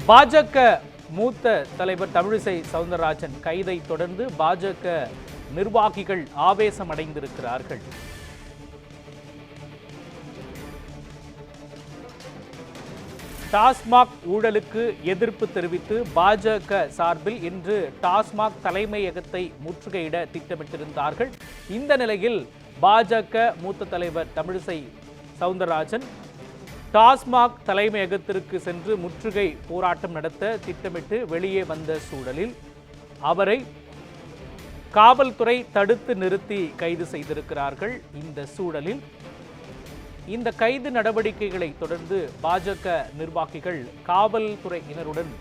பாஜக மூத்த தலைவர் தமிழிசை சவுந்தரராஜன் கைதை தொடர்ந்து பாஜக நிர்வாகிகள் ஆவேசமடைந்திருக்கிறார்கள். டாஸ்மாக் ஊழலுக்கு எதிர்ப்பு தெரிவித்து பாஜக சார்பில் இன்று டாஸ்மாக் தலைமையகத்தை முற்றுகையிட திட்டமிட்டிருந்தார்கள். இந்த நிலையில் பாஜக மூத்த தலைவர் தமிழிசை சவுந்தரராஜன் டாஸ்மாக் தலைமையகத்திற்கு சென்று முற்றுகை போராட்டம் நடத்த திட்டமிட்டு வெளியே வந்த சூழலில் அவரை காவல்துறை தடுத்து நிறுத்தி கைது செய்திருக்கிறார்கள். இந்த சூழலில் இந்த கைது நடவடிக்கைகளை தொடர்ந்து பாஜக நிர்வாகிகள் காவல்துறையினருடன்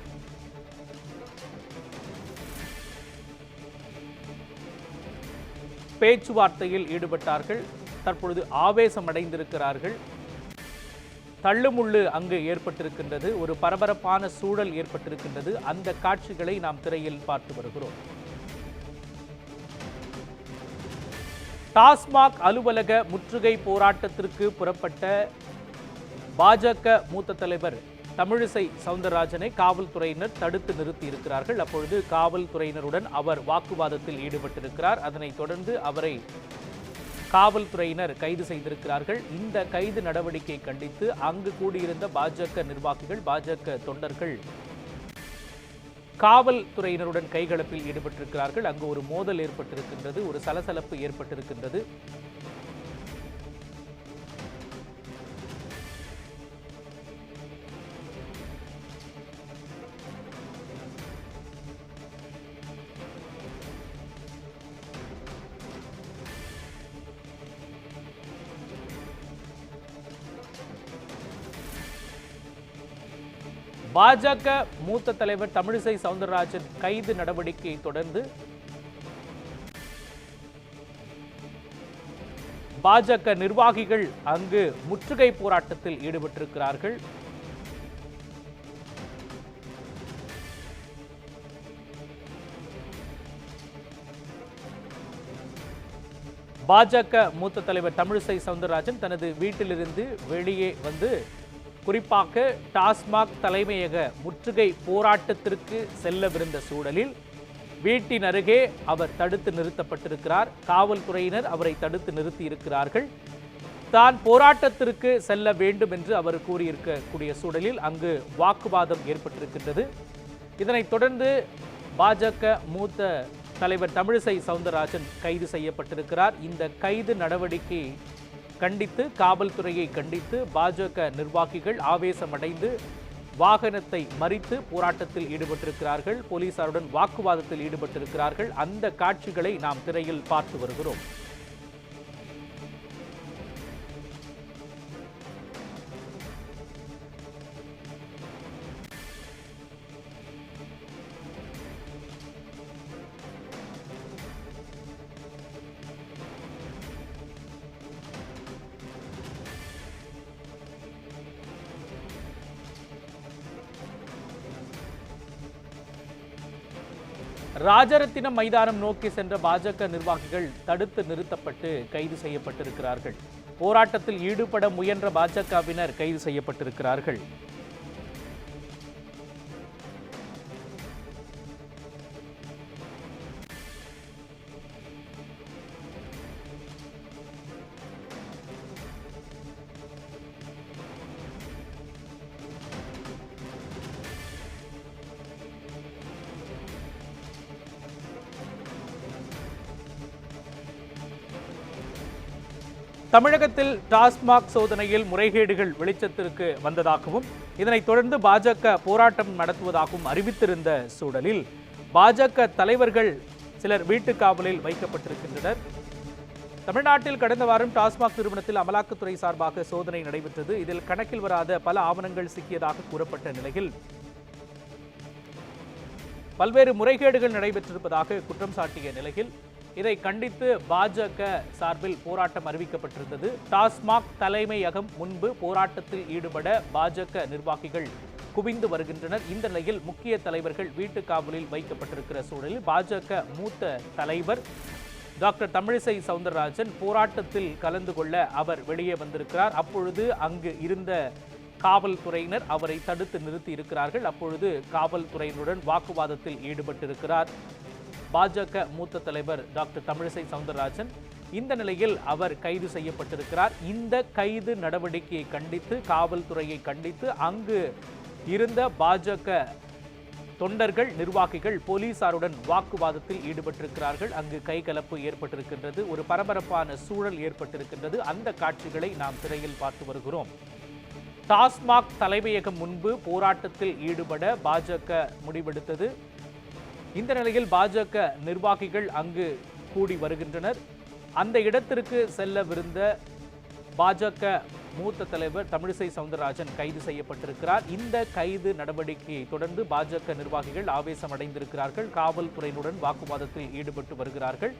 பேச்சுவார்த்தையில் ஈடுபட்டார்கள். தற்பொழுது ஆவேசமடைந்திருக்கிறார்கள். தள்ளுமுள்ளு அங்கு ஏற்பட்டிருக்கின்றது. ஒரு பரபரப்பான சூழல் ஏற்பட்டிருக்கின்றது. அந்த காட்சிகளை நாம் திரையில் பார்த்து வருகிறோம். டாஸ்மாக் அலுவலக முற்றுகை போராட்டத்திற்கு புறப்பட்ட பாஜக மூத்த தலைவர் தமிழிசை சவுந்தரராஜனை காவல்துறையினர் தடுத்து நிறுத்தி இருக்கிறார்கள். அப்பொழுது காவல்துறையினருடன் அவர் வாக்குவாதத்தில் ஈடுபட்டிருக்கிறார். அதனைத் தொடர்ந்து அவரை காவல்துறையினர் கைது செய்திருக்கிறார்கள். இந்த கைது நடவடிக்கை கண்டித்து அங்கு கூடியிருந்த பாஜக நிர்வாகிகள், பாஜக தொண்டர்கள் காவல்துறையினருடன் கைகலப்பில் ஈடுபட்டிருக்கிறார்கள். அங்கு ஒரு மோதல் ஏற்பட்டிருக்கின்றது, ஒரு சலசலப்பு ஏற்பட்டிருக்கின்றது. பாஜக மூத்த தலைவர் தமிழிசை சவுந்தரராஜன் கைது நடவடிக்கையை தொடர்ந்து பாஜக நிர்வாகிகள் அங்கு முற்றுகை போராட்டத்தில் ஈடுபட்டிருக்கிறார்கள். பாஜக மூத்த தலைவர் தமிழிசை சவுந்தரராஜன் தனது வீட்டிலிருந்து வெளியே வந்து குறிப்பாக டாஸ்மாக் தலைமையக முற்றுகை போராட்டத்திற்கு செல்லவிருந்த சூழலில் வீட்டின் அருகே அவர் தடுத்து நிறுத்தப்பட்டிருக்கிறார். காவல்துறையினர் அவரை தடுத்து நிறுத்தி இருக்கிறார்கள். தான் போராட்டத்திற்கு செல்ல வேண்டும் என்று அவர் கூறியிருக்கக்கூடிய சூழலில் அங்கு வாக்குவாதம் ஏற்பட்டிருக்கின்றது. இதனைத் தொடர்ந்து பாஜக மூத்த தலைவர் தமிழிசை சவுந்தரராஜன் கைது செய்யப்பட்டிருக்கிறார். இந்த கைது நடவடிக்கை கண்டித்து, காவல்துறையை கண்டித்து பாஜக நிர்வாகிகள் ஆவேசமடைந்து வாகனத்தை மறித்து போராட்டத்தில் ஈடுபட்டிருக்கிறார்கள். போலீசாருடன் வாக்குவாதத்தில் ஈடுபட்டிருக்கிறார்கள். அந்த காட்சிகளை நாம் திரையில் பார்த்து வருகிறோம். ராஜரத்தினம் மைதானம் நோக்கி சென்ற பாஜக நிர்வாகிகள் தடுத்து நிறுத்தப்பட்டு கைது செய்யப்பட்டிருக்கிறார்கள். போராட்டத்தில் ஈடுபட முயன்ற பாஜகவினர் கைது செய்யப்பட்டிருக்கிறார்கள். தமிழகத்தில் டாஸ்மாக் சோதனையில் முறைகேடுகள் வெளிச்சத்திற்கு வந்ததாகவும் இதனைத் தொடர்ந்து பாஜக போராட்டம் நடத்துவதாகவும் அறிவித்திருந்த சூழலில் பாஜக தலைவர்கள் சிலர் வீட்டுக் காவலில் வைக்கப்பட்டிருக்கின்றனர். தமிழ்நாட்டில் கடந்த வாரம் டாஸ்மாக் நிறுவனத்தில் அமலாக்கத்துறை சார்பாக சோதனை நடைபெற்றது. இதில் கணக்கில் வராத பல ஆவணங்கள் சிக்கியதாக கூறப்பட்ட நிலையில் பல்வேறு முறைகேடுகள் நடைபெற்றிருப்பதாக குற்றம் சாட்டிய நிலையில் இதை கண்டித்து பாஜக சார்பில் போராட்டம் அறிவிக்கப்பட்டிருந்தது. டாஸ்மாக் தலைமையகம் முன்பு போராட்டத்தில் ஈடுபட பாஜக நிர்வாகிகள் குவிந்து வருகின்றனர். இந்த நிலையில் முக்கிய தலைவர்கள் வீட்டுக் காவலில் வைக்கப்பட்டிருக்கிற சூழலில் பாஜக மூத்த தலைவர் டாக்டர் தமிழிசை சவுந்தரராஜன் போராட்டத்தில் கலந்து கொள்ள அவர் வெளியே வந்திருக்கிறார். அப்பொழுது அங்கு இருந்த காவல்துறையினர் அவரை தடுத்து நிறுத்தி இருக்கிறார்கள். அப்பொழுது காவல்துறையினருடன் வாக்குவாதத்தில் ஈடுபட்டிருக்கிறார் பாஜக மூத்த தலைவர் டாக்டர் தமிழிசை சவுந்தரராஜன். இந்த நிலையில் அவர் கைது செய்யப்பட்டிருக்கிறார். இந்த கைது நடவடிக்கையை கண்டித்து, காவல்துறையை கண்டித்து அங்கு இருந்த பாஜக தொண்டர்கள், நிர்வாகிகள் போலீசாருடன் வாக்குவாதத்தில் ஈடுபட்டிருக்கிறார்கள். அங்கு கைகலப்பு ஏற்பட்டிருக்கின்றது. ஒரு பரபரப்பான சூழல் ஏற்பட்டிருக்கின்றது. அந்த காட்சிகளை நாம் திரையில் பார்த்து வருகிறோம். டாஸ்மாக் தலைமையகம் முன்பு போராட்டத்தில் ஈடுபட பாஜக முடிவெடுத்தது. இந்த நிலையில் பாஜக நிர்வாகிகள் அங்கு கூடி வருகின்றனர். அந்த இடத்திற்கு செல்லவிருந்த பாஜக மூத்த தலைவர் தமிழிசை சவுந்தரராஜன் கைது செய்யப்பட்டிருக்கிறார். இந்த கைது நடவடிக்கையை தொடர்ந்து பாஜக நிர்வாகிகள் ஆவேசம் அடைந்திருக்கிறார்கள். காவல்துறையினுடன் வாக்குவாதத்தில் ஈடுபட்டு வருகிறார்கள்.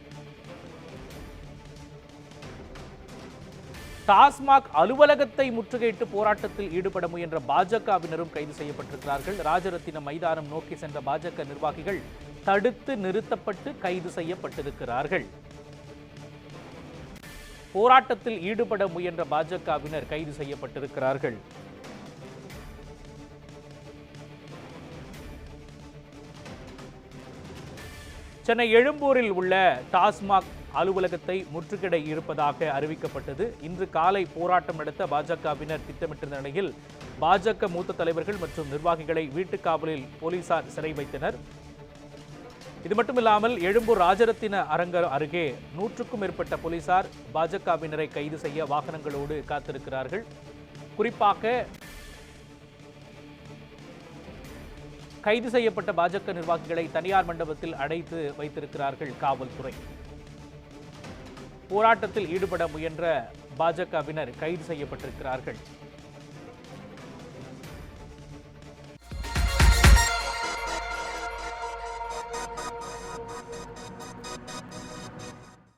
டாஸ்மாக் அலுவலகத்தை முற்றுகையிட்டு போராட்டத்தில் ஈடுபட முயன்ற பாஜகவினரும் கைது செய்யப்பட்டிருக்கிறார்கள். ராஜரத்தின மைதானம் நோக்கி சென்ற பாஜக நிர்வாகிகள் தடுத்து நிறுத்தப்பட்டு கைது செய்யப்பட்டிருக்கிறார்கள். போராட்டத்தில் ஈடுபட முயன்ற பாஜகவினர் கைது செய்யப்பட்டிருக்கிறார்கள். சென்னை எழும்பூரில் உள்ள டாஸ்மாக் அலுவலகத்தை முற்றுகையிட இருப்பதாக அறிவிக்கப்பட்டது. இன்று காலை போராட்டம் நடத்த பாஜகவினர் திட்டமிட்டிருந்த நிலையில் பாஜக மூத்த தலைவர்கள் மற்றும் நிர்வாகிகளை வீட்டுக் காவலில் போலீசார் சிறை வைத்தனர். இது மட்டுமில்லாமல் எழும்பூர் ராஜரத்தின அரங்கம் அருகே 100க்கும் மேற்பட்ட போலீசார் பாஜகவினரை கைது செய்ய வாகனங்களோடு காத்திருக்கிறார்கள். குறிப்பாக கைது செய்யப்பட்ட பாஜக நிர்வாகிகளை தனியார் மண்டபத்தில் அடைத்து வைத்திருக்கிறார்கள் காவல்துறை. போராட்டத்தில் ஈடுபட முயன்ற பாஜகவினர் கைது செய்யப்பட்டிருக்கிறார்கள்.